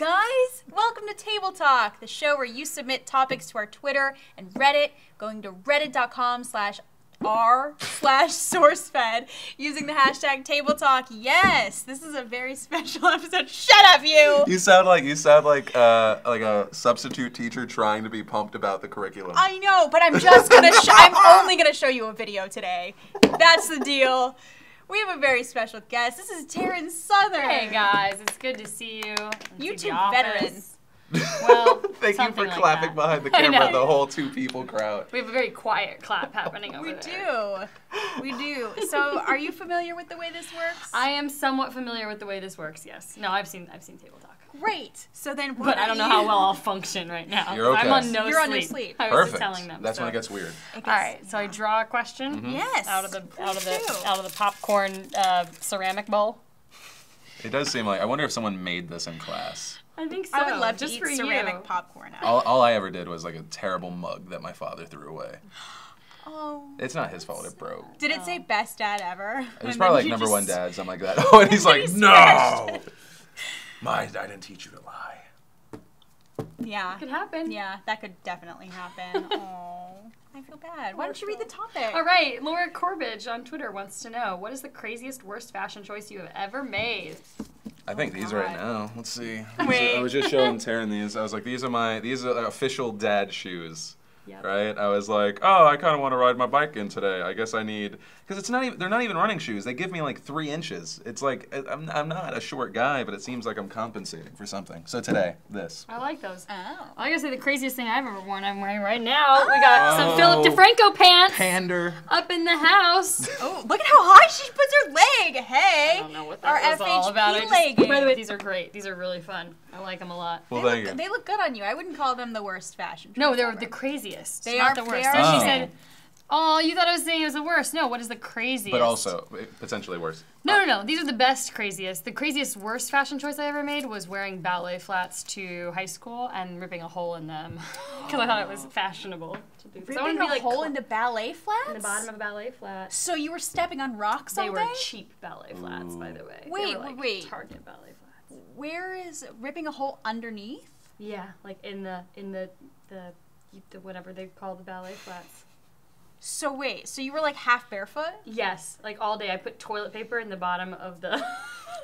guys! Welcome to Table Talk, the show where you submit topics to our Twitter and Reddit, going to reddit.com/r/SourceFed using the hashtag Table Talk. Yes, this is a very special episode. Shut up, you! You sound like a substitute teacher trying to be pumped about the curriculum. I know, but I'm just gonna. I'm only gonna show you a video today. That's the deal. We have a very special guest. This is Taryn Southern. Hey guys, it's good to see you. YouTube veteran. Well, Thank you for like clapping that. behind the camera, the whole 2 people crowd. We have a very quiet clap happening over there. We do. So, are you familiar with the way this works? I am somewhat familiar with the way this works. Yes. No, I've seen Table Talk. Great. So then, but I don't know how well I'll function right now. You're okay. I'm on no You're sleep. on no sleep. I was Perfect. just telling them. That's when it gets weird. All right. So I draw a question. Mm-hmm. Yes. Out of the popcorn ceramic bowl. It does seem like, I wonder if someone made this in class. I think so. I would love just to for eat ceramic you. popcorn. All I ever did was like a terrible mug that my father threw away. Oh. It's not his fault, it broke. Did it say best dad ever? It was probably like #1 dad, something like that. Oh, and he's like, no! I didn't teach you to lie. Yeah. It could happen. Yeah, that could definitely happen. Oh, I feel bad. Why don't you read the topic? All right, Laura Corbidge on Twitter wants to know, what is the craziest, worst fashion choice you have ever made? I think these right now. Let's see. Wait. I was just showing Taryn these. I was like, these are official dad shoes. Yep. Right? I was like, oh, I kind of want to ride my bike in today. I guess I need, because they're not even running shoes. They give me like 3 inches. It's like, I'm not a short guy, but it seems like I'm compensating for something. So today, this. I like those. Oh. I gotta say the craziest thing I've ever worn, I'm wearing right now. We got some Philip DeFranco pants Pander. up in the house. Oh, look at how high she puts her leg. Hey. I don't know what Our that was all about. FHP leggings. By the way, these are great. These are really fun. I like them a lot. Well, thank you. They look good on you. I wouldn't call them the worst fashion. No, they're ever. the craziest. They not are- the they worst. are And she amazing. said, oh, you thought I was saying it was the worst. No, what is the craziest? But also, potentially worse. No. These are the best, craziest. The craziest, worst fashion choice I ever made was wearing ballet flats to high school and ripping a hole in them because I thought it was fashionable to do. So I wanted Ripping to be a hole into ballet flats? in the bottom of a ballet flat. So you were stepping on rocks all They were day? cheap ballet flats, by the way. Wait, they were like wait. Target ballet flats. Where is ripping a hole underneath? Yeah, like in the whatever they call the ballet flats. So wait, so you were like half barefoot? Yes, like all day. I put toilet paper in the bottom of the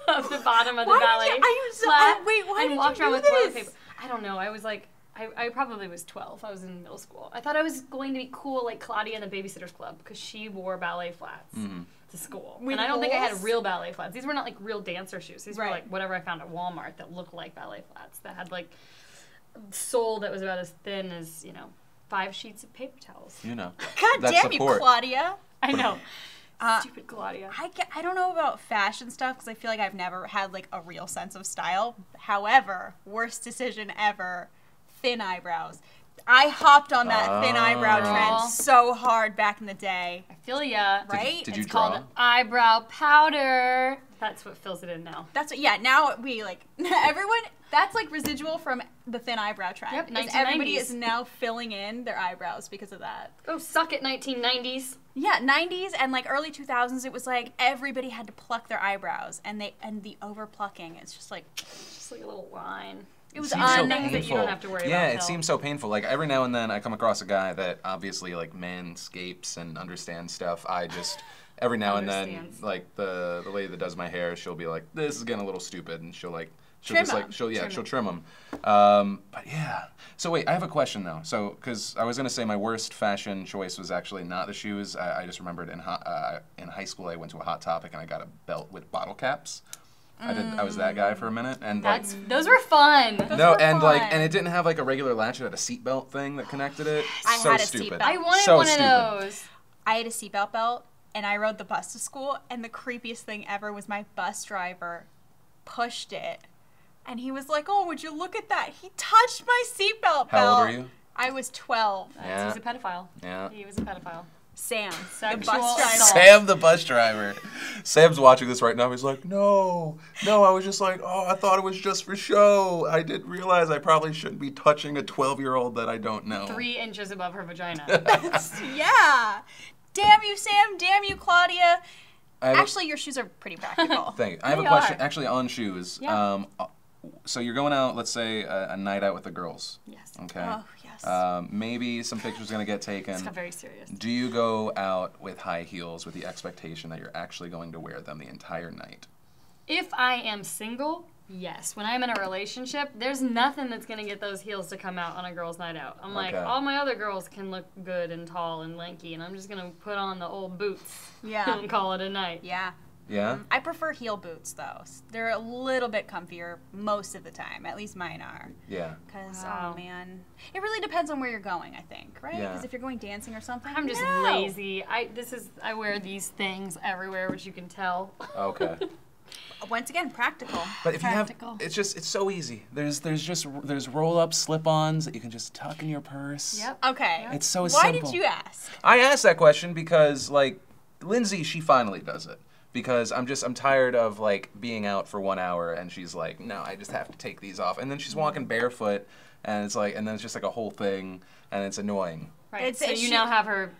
of the bottom of the Why ballet did you- flat. wait, why and did walked you around do with toilet this? paper. I don't know. I was like, I probably was 12. I was in middle school. I thought I was going to be cool like Claudia in the Babysitters Club because she wore ballet flats to school. With and I don't think I had holes? real ballet flats. These were not like real dancer shoes. These were Right. like whatever I found at Walmart that looked like ballet flats that had like sole that was about as thin as 5 sheets of paper towels. You know. God That's damn support. you, Claudia. I know. Stupid Claudia. I don't know about fashion stuff because I feel like I've never had like a real sense of style. However, worst decision ever, thin eyebrows. I hopped on that thin eyebrow Girl. trend so hard back in the day. I feel ya. Right? Did you It's draw? called eyebrow powder. That's what fills it in now. That's what, yeah, now we like, everyone, that's like residual from the thin eyebrow trend. Yep, is everybody 1990s. is now filling in their eyebrows because of that. Go suck it, 1990s. Yeah, 90s and like early 2000s, it was like everybody had to pluck their eyebrows and the over plucking, it's just like, Just like a little line. it was seems so things that you painful. don't have to worry Yeah, about it till- seems so painful. Like every now and then I come across a guy that obviously like manscapes and understands stuff. I just every now and then Understands. like the lady that does my hair, she'll be like, this is getting a little stupid, and she'll Trim just like 'em. she'll trim them. But yeah. So wait, I have a question though. So because I was gonna say my worst fashion choice was actually not the shoes. I just remembered in high school I went to a Hot Topic and I got a belt with bottle caps. I was that guy for a minute, and like Those were fun. no, were and like, fun. and it didn't have like a regular latch. It had a seatbelt thing that connected it. I so had a stupid. seatbelt. I wanted so one stupid. of those. I had a seatbelt belt and I rode the bus to school and the creepiest thing ever was my bus driver pushed it and he was like, oh, would you look at that? He touched my seatbelt belt. How old were you? I was 12. Yeah. He was a pedophile. Yeah. He was a pedophile. Sam, the Sexual bus driver. assault. Sam, the bus driver. Sam's watching this right now. He's like, no, I was just like, oh, I thought it was just for show. I didn't realize I probably shouldn't be touching a 12-year-old that I don't know. 3 inches above her vagina. Yeah. Damn you, Sam. Damn you, Claudia. I have a- Actually, your shoes are pretty practical. Thank you. I have a They question are. actually on shoes. Yeah. so you're going out, let's say, a night out with the girls. Yes. Okay. Oh, yes. Maybe some pictures are going to get taken. It's got very serious. Do you go out with high heels with the expectation that you're actually going to wear them the entire night? If I am single, yes. When I'm in a relationship, there's nothing that's going to get those heels to come out on a girl's night out. I'm like, all my other girls can look good and tall and lanky, and I'm just going to put on the old boots and call it a night. Yeah. Yeah? I prefer heel boots, though. They're a little bit comfier most of the time. At least mine are. Yeah. Because, oh, man. It really depends on where you're going, I think, right? Yeah. Because if you're going dancing or something, I'm just lazy. I wear these things everywhere, which you can tell. Okay. Once again, practical. But if you have, it's so easy. There's roll-up slip-ons that you can just tuck in your purse. Yep. Okay. It's so simple. Why did you ask? I asked that question because, like, Lindsay, she finally does it. Because I'm tired of, like, being out for 1 hour and she's like, no, I just have to take these off. And then she's walking barefoot and it's like, and then it's just like a whole thing and it's annoying. Right. So you now have her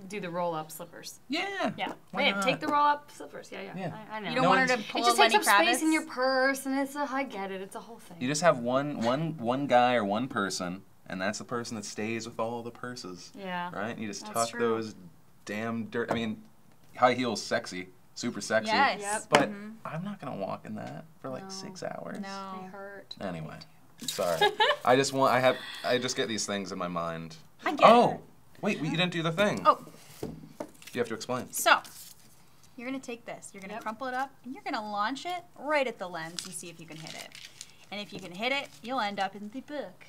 do the roll-up slippers. Yeah. Yeah. Why not? Take the roll-up slippers. Yeah. I know. You don't want her to pull It just a takes Lenny up Kravitz? space in your purse, and I get it. It's a whole thing. You just have one guy or one person, and that's the person that stays with all the purses. Yeah. Right? You just That's tuck true. those damn dirt. I mean, high heels, sexy, super sexy. Yes. Yep. But I'm not gonna walk in that for like 6 hours. No. They hurt. Anyway, sorry. I just get these things in my mind. I get it. Wait, you didn't do the thing. Oh. You have to explain. So, you're going to take this. You're going to crumple it up, and you're going to launch it right at the lens and see if you can hit it. And if you can hit it, you'll end up in the book.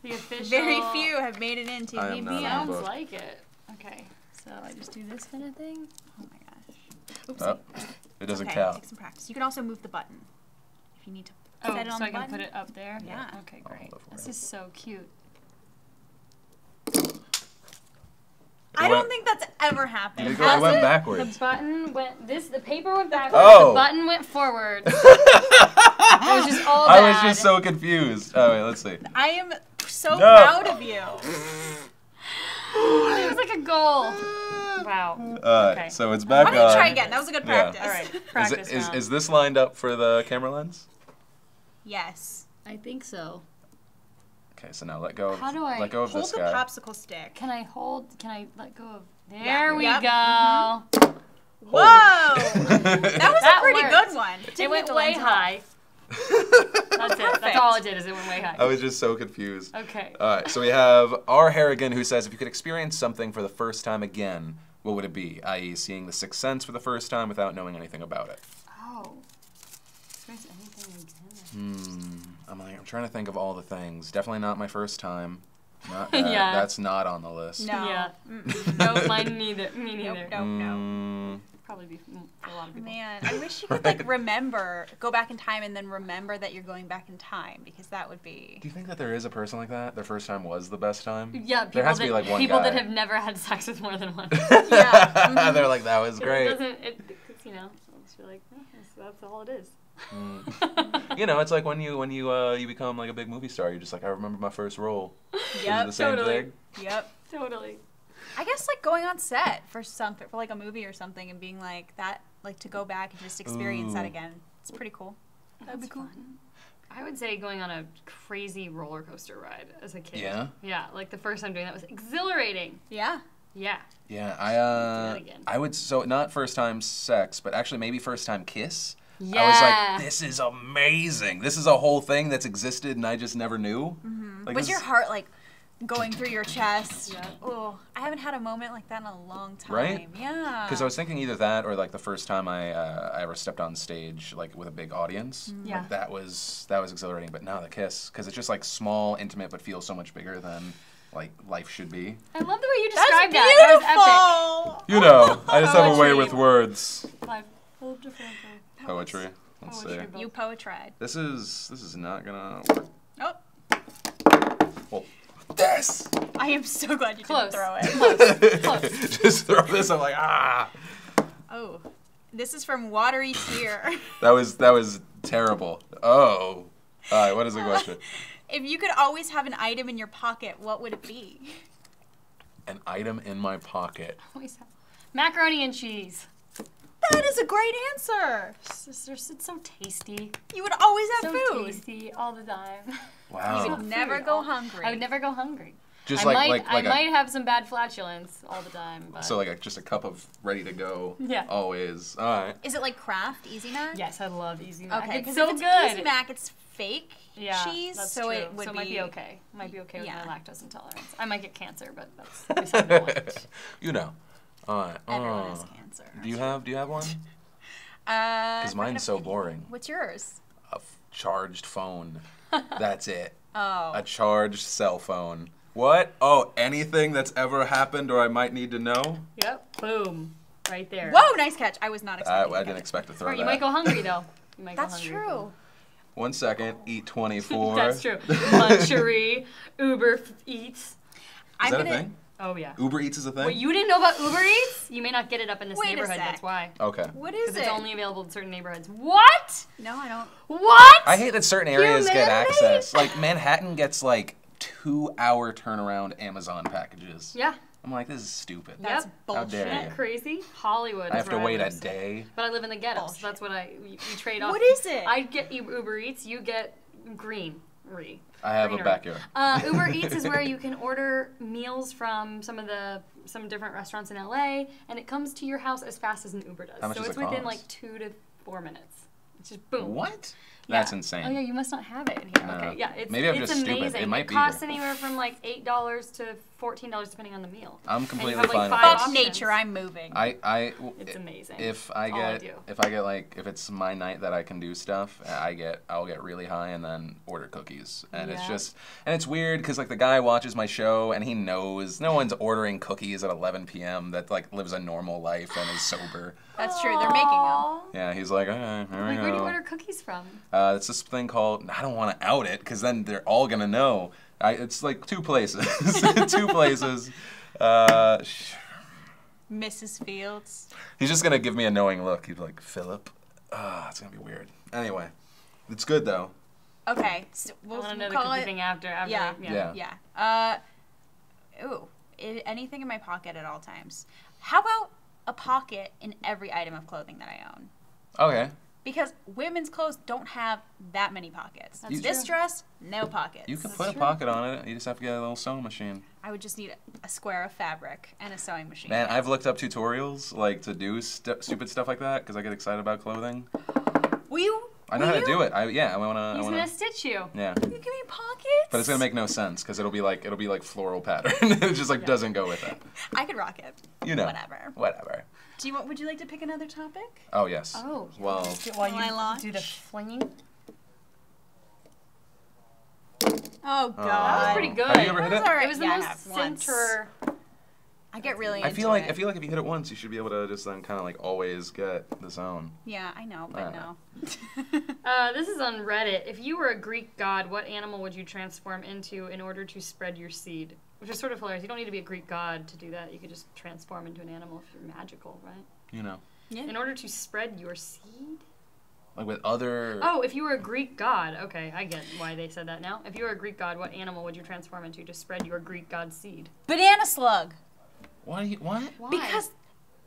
The official. Very few have made it into I the am not book. on Sounds book. like it. Okay. So I just do this kind of thing. Oh my gosh. Oopsie. Oh, it doesn't okay, count. take some practice. You can also move the button if you need to Oh, set it on so the I can button. put it up there? Yeah. Okay, great. hold it for This you. is so cute. I don't think that's ever happened. It went The backwards. button went, the paper went backwards, Oh. the button went forward. It was just all I bad. was just so confused. Oh, wait, let's see. I am so No. proud of you. It was like a goal. Wow. Okay. So it's back I'm on. going to try again. That was a good Yeah. practice. All right, practice round. Is this lined up for the camera lens? Yes. I think so. Okay, so now let go of, How do I let go of Hold this the guy. popsicle stick. Can I let go of, there Yeah. we Yep. go. Whoa! That was That a pretty worked. good one. It went way high. That's it. That's Perfect. all it did is it went way high. I was just so confused. Okay. All right, so we have R. Harrigan who says, if you could experience something for the first time again, what would it be? I.e., seeing The Sixth Sense for the first time without knowing anything about it. Oh. Experience anything again. I'm trying to think of all the things. Definitely not my first time. Not that. Yeah. That's not on the list. No. Yeah. No, mine neither. Me neither. Nope, no. Probably be for a lot of people. Man, I wish you could like go back in time and then remember that you're going back in time because that would be. Do you think that there is a person like that? Their first time was the best time? Yeah, There has to be like one people guy. that have never had sex with more than one. Yeah. They're like, that was great. It doesn't. It's, you know, it's like that's all it is. You know, it's like when you become like a big movie star. You're just like, I remember my first role. Is it the same totally. thing? Yep. Totally. I guess like going on set for like a movie or something and being like that, like to go back and just experience that Ooh. again. It's pretty cool. That'd be cool. I would say going on a crazy roller coaster ride as a kid. Yeah? Yeah, like the first time doing that was exhilarating. Yeah. Yeah. Yeah, that again. I would, so not first time sex, but actually maybe first time kiss. Yeah. I was like, this is amazing. This is a whole thing that's existed and I just never knew. Like, Was this your is- heart like going through your chest? Yeah. Oh, I haven't had a moment like that in a long time. Right? Yeah. Because I was thinking either that or like the first time I ever stepped on stage like with a big audience. Yeah. Like, that was exhilarating. But now the kiss, because it's just like small, intimate, but feels so much bigger than like life should be. I love the way you That's described beautiful. that. You know, I just have a way Poetry. with words. That was epic. Poetry. Let's see. Poetry. You poetried. This is not gonna work. Oh, Well, this. I am so glad you Close. didn't throw it. Close. Just throw this. I'm like, ah. Oh, this is from Watery Tear. That was terrible. Oh. All right. What is the question? If you could always have an item in your pocket, what would it be? An item in my pocket. Macaroni and cheese. That is a great answer. It's so tasty. You would always have So food. tasty all the time. Wow. You would never go hungry. I would never go hungry. Just I like might have some bad flatulence all the time. But. So like just a cup of ready to go. Yeah. Always. All right. Is it like Kraft Easy Mac? Yes, I love Easy Mac. Okay, it's because so if it's good. Easy Mac, it's fake cheese, that's so true. it would might be okay. Might be okay with Yeah. my lactose intolerance. I might get cancer, but that's beside the point. You know. All right. Everyone has cancer. Do you have one? Because mine's so boring. What's yours? A charged phone. That's it. Oh. A charged cell phone. What? Oh, anything that's ever happened or I might need to know? Yep. Boom. Right there. Whoa, nice catch. I was not expecting I didn't expect to throw Right, that. you might go hungry though. You might That's go hungry. true. 1 second. Eat 24. That's true. Lunchery, Uber Eats. Is that a thing? Oh yeah. Uber Eats is a thing? Wait, you didn't know about Uber Eats? You may not get it up in this Wait a neighborhood. sec. That's why. Okay. What is Because it? it's only available in certain neighborhoods. What? No, I don't. What? I hate that certain areas get Humanity? access. Like Manhattan gets like 2-hour turnaround Amazon packages. Yeah. I'm like, this is stupid. That's Yep. bullshit. How dare Isn't you? that crazy? Hollywood. I is have to where wait a live. day. But I live in the ghetto, Bullshit. so that's what we trade off. What is it? I get Uber Eats, you get greenery. I have a Greenery. backyard. Uber Eats is where you can order meals from some different restaurants in LA, and it comes to your house as fast as an Uber does. How much so does it's it within cost? like 2 to 4 minutes. It's just boom. What? Yeah. That's insane. Oh yeah, you must not have it in here. No. Okay, yeah, it's Maybe I'm it's just amazing. stupid. It might be costs here. anywhere from like $8 to $14 depending on the meal. I'm And you completely have, like, fine with 5 that. Fuck options. nature, I'm moving. It's amazing. If That's all I do. if it's my night that I can do stuff, I'll get really high and then order cookies. And it's weird because like the guy watches my show and he knows no one's ordering cookies at 11 p.m. that like lives a normal life and is sober. That's true. They're making them. Yeah, he's like, here we Like, go. where do you order cookies from? It's this thing called, I don't want to out it because then they're all gonna know. It's like 2 places. 2 places. Mrs. Fields. He's just gonna give me a knowing look. He's like, Philip. It's gonna be weird. Anyway, it's good though. Okay, so I we'll want to know the call cookie it. thing after. Yeah. Yeah. Ooh, anything in my pocket at all times. How about a pocket in every item of clothing that I own? Okay. Because women's clothes don't have that many pockets. That's This true. dress, no pockets. You can That's put a true. pocket on it. You just have to get a little sewing machine. I would just need a square of fabric and a sewing machine. Man, I've looked up tutorials like to do stupid stuff like that because I get excited about clothing. Will you? I know how to do it. I wanna. He's gonna stitch you. Yeah. You give me pockets? But it's gonna make no sense because it'll be like floral pattern. It just like doesn't go with it. I could rock it. You know. Whatever. Would you like to pick another topic? Oh yes. Oh. Well. While I you launch? do the flinging. Oh God. That was pretty good. Have you ever hit That it? was all right. It was the Yeah, I most have once. center. I get really I into feel like it. if you hit it once, you should be able to just then kind of like always get the zone. Yeah, I know, but no. This is on Reddit. If you were a Greek god, what animal would you transform into in order to spread your seed? Which is sort of hilarious. You don't need to be a Greek god to do that. You could just transform into an animal if you're magical, right? You know. Yeah. In order to spread your seed? Like with other. Oh, if you were a Greek god. Okay, I get why they said that now. If you were a Greek god, what animal would you transform into to spread your Greek god seed? Banana slug. What? Why? Because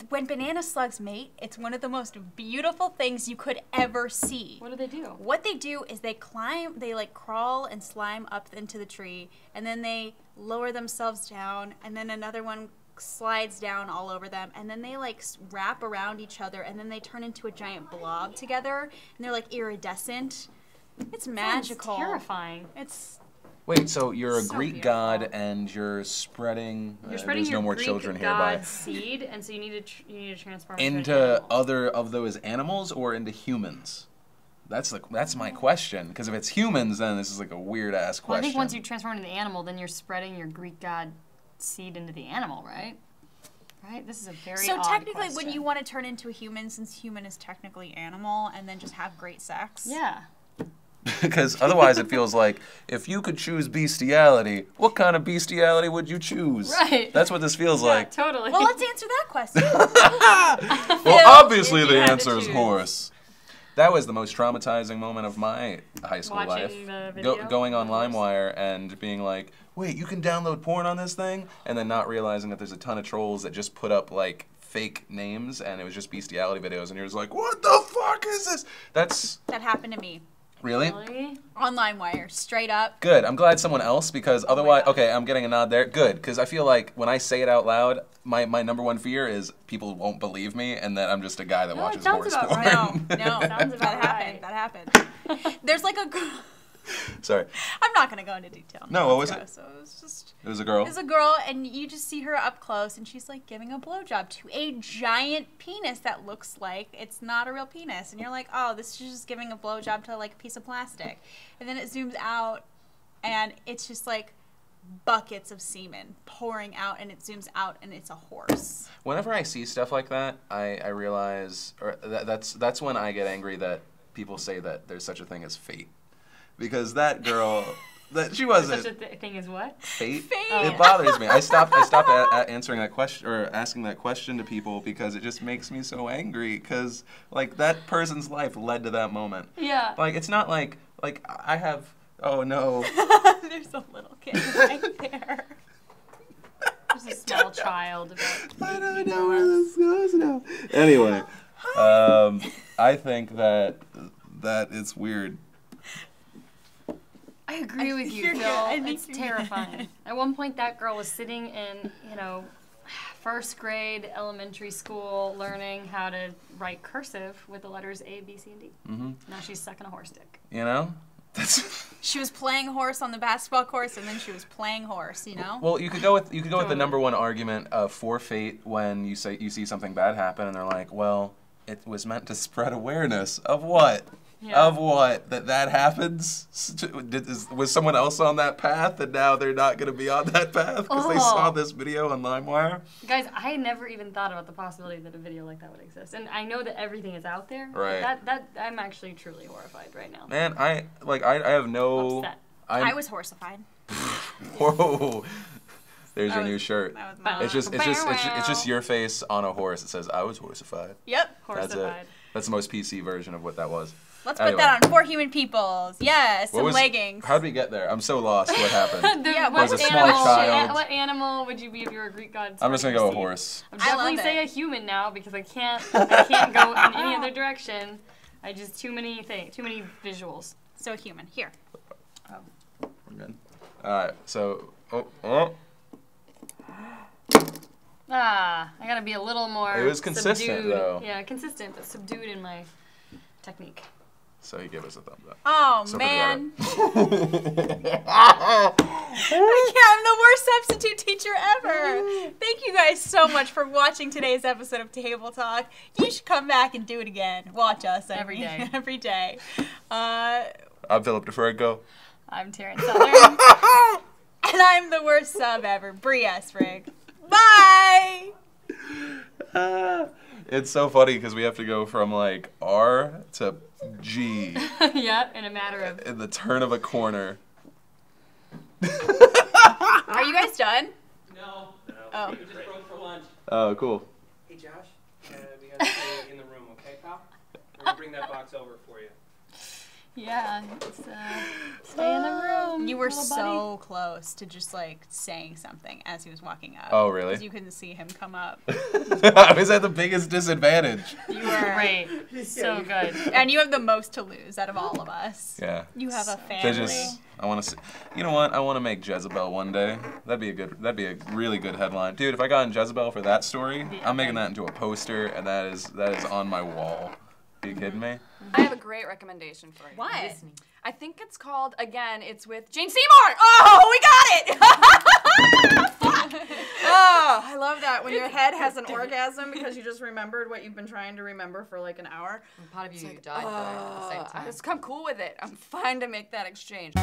when banana slugs mate, it's one of the most beautiful things you could ever see. What do they do? What they do is they like crawl and slime up into the tree, and then they lower themselves down, and then another one slides down all over them, and then they like wrap around each other, and then they turn into a giant blob together, and they're like iridescent. It's magical. Sounds terrifying. It's Wait, so you're a So Greek beautiful. god and you're spreading. You're spreading there's your no more Greek children god hereby. seed, and so you need to transform into an Into animal. other of those animals or into humans? That's my question. Because if it's humans, then this is like a weird ass question. Well, I think once you transform into the animal, then you're spreading your Greek god seed into the animal, right? Right? This is a very so odd technically, question. when you want to turn into a human, since human is technically animal, and then just have great sex. Yeah. Because otherwise it feels like if you could choose bestiality, what kind of bestiality would you choose? Right. That's what this feels Yeah, like. totally. Well, let's answer that question. Well, obviously if you the had to answer is choose. horse. That was the most traumatizing moment of my high school Watching life. the video? Going on The horse? LimeWire and being like, wait, you can download porn on this thing? And then not realizing that there's a ton of trolls that just put up like fake names, and it was just bestiality videos, and you're just like, what the fuck is this? That happened to me. Really? On LimeWire, straight up. Good. I'm glad someone else, because otherwise, okay, I'm getting a nod there. Good, because I feel like when I say it out loud, my number one fear is people won't believe me, and that I'm just a guy that watches horse porn. Right. No, that happened. There's like a girl. Sorry. I'm not gonna go into detail. No, what was it? So it was just. It was a girl. It was a girl, and you just see her up close, and she's like giving a blowjob to a giant penis that looks like it's not a real penis, and you're like, oh, this is just giving a blowjob to like a piece of plastic, and then it zooms out, and it's just like buckets of semen pouring out, and it zooms out, and it's a horse. Whenever I see stuff like that, I realize, or that's when I get angry that people say that there's such a thing as fate. Because that girl, she wasn't. Such a thing as what? Fate. Oh. It bothers me. I stopped answering that question or asking that question to people because it just makes me so angry. Because like that person's life led to that moment. Yeah. Like it's not like I have. Oh no. There's a little kid right there. There's a small child. I don't know where this goes now. Anyway, I think that it's weird. I agree with you, Phil. It's terrifying. At one point, that girl was sitting in, first grade elementary school learning how to write cursive with the letters A, B, C, and D. Mm-hmm. Now she's sucking a horse dick. You know? She was playing horse on the basketball course, and then she was playing horse. You know. Well, you could go with the number one argument for fate when you see something bad happen, and they're like, well, it was meant to spread awareness of what. Yeah. Of what? That happens? Was someone else on that path and now they're not going to be on that path because they saw this video on LimeWire? Guys, I never even thought about the possibility that a video like that would exist. And I know that everything is out there. Right. That I'm actually truly horrified right now. Man, I have no... Upset. I was horsified. Whoa. There's your new shirt. That was mine. It's just your face on a horse. It says, I was horsified. Yep. Horsified. That's it. That's the most PC version of what that was. Let's put that on 4 Human Peoples. Yes, some leggings. How'd we get there? I'm so lost. What happened? What a small child. What animal would you be if you were a Greek god? I'm just gonna go a horse. I'm definitely say a human now because I can't go in any other direction. I just too many visuals. So a human. Here. Oh. We're good. All right. So. I gotta be a little more. It was consistent subdued. though. Yeah, consistent but subdued in my technique. So he gave us a thumbs up. Oh, so man. I'm the worst substitute teacher ever. Thank you guys so much for watching today's episode of Table Talk. You should come back and do it again. Watch us every day. Every day. I'm Philip DeFranco. I'm Taryn Southern. And I'm the worst sub ever, Bree Esrig. Bye! It's so funny because we have to go from like R to G. Yeah, in a matter of... In the turn of a corner. Are you guys done? No. Oh. We just broke for lunch. Oh, cool. Hey, Josh. We got to stay in the room, okay, pal? We're going to bring that box over for you. Yeah, stay in the room. You were so close to just like saying something as he was walking up. Oh, really? Because you couldn't see him come up. I was at the biggest disadvantage. You were great. So good. And you have the most to lose out of all of us. Yeah. You have a family. I want to see. You know what? I want to make Jezebel one day. That'd be a really good headline, dude. If I got in Jezebel for that story, I'm making that into a poster, and that is on my wall. Are you kidding me? I have a great recommendation for you. What? I think it's called, again, it's with Jane Seymour. Oh, we got it! Fuck! Oh, I love that when your head has an orgasm because you just remembered what you've been trying to remember for like an hour. And part of you died for it at the same time. I'm cool with it. I'm fine to make that exchange.